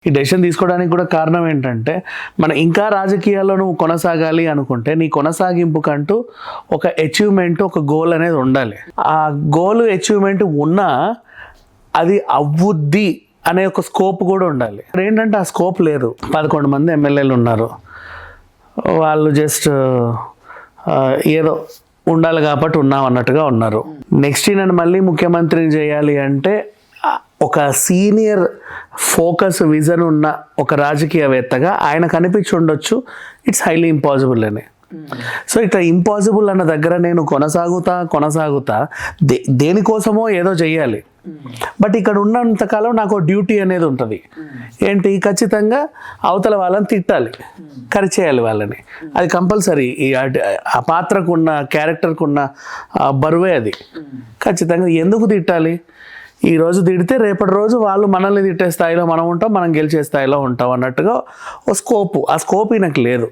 ఈ డెసిషన్ తీసుకోవడానికి కూడా కారణం ఏంటంటే మనం ఇంకా రాజకీయాల్లో నువ్వు కొనసాగాలి అనుకుంటే నీ కొనసాగింపుకంటూ ఒక అచీవ్మెంట్ ఒక గోల్ అనేది ఉండాలి. ఆ గోల్ అచీవ్మెంట్ ఉన్నా అది అవ్వుద్ది అనే ఒక స్కోప్ కూడా ఉండాలి. ఏంటంటే ఆ స్కోప్ లేదు. 11 మంది ఎమ్మెల్యేలు ఉన్నారు, వాళ్ళు జస్ట్ ఏదో ఉండాలి కాబట్టి ఉన్నాం అన్నట్టుగా ఉన్నారు. నెక్స్ట్ నన్ను మళ్ళీ ముఖ్యమంత్రిని చేయాలి అంటే ఒక సీనియర్ ఫోకస్ విజన్ ఉన్న ఒక రాజకీయవేత్తగా ఆయన కనిపించి ఉండొచ్చు. ఇట్స్ హైలీ ఇంపాసిబుల్ అని. సో ఇట్లా ఇంపాసిబుల్ అన్న దగ్గర నేను కొనసాగుతా దేనికోసమో ఏదో చెయ్యాలి. బట్ ఇక్కడ ఉన్నంతకాలం నాకు డ్యూటీ అనేది ఉంటుంది. ఏంటి, ఖచ్చితంగా అవతల వాళ్ళని తిట్టాలి, కరిచేయాలి వాళ్ళని. అది కంపల్సరీ. ఆ పాత్రకున్న క్యారెక్టర్కున్న బరువే అది. ఖచ్చితంగా ఎందుకు తిట్టాలి? ఈ రోజు తిడితే రేపటి రోజు వాళ్ళు మనల్ని తిట్టే స్థాయిలో మనం ఉంటాం, మనం గెలిచే స్థాయిలో ఉంటాం అన్నట్టుగా ఓ స్కోపు. ఆ స్కోప్ నాకు లేదు.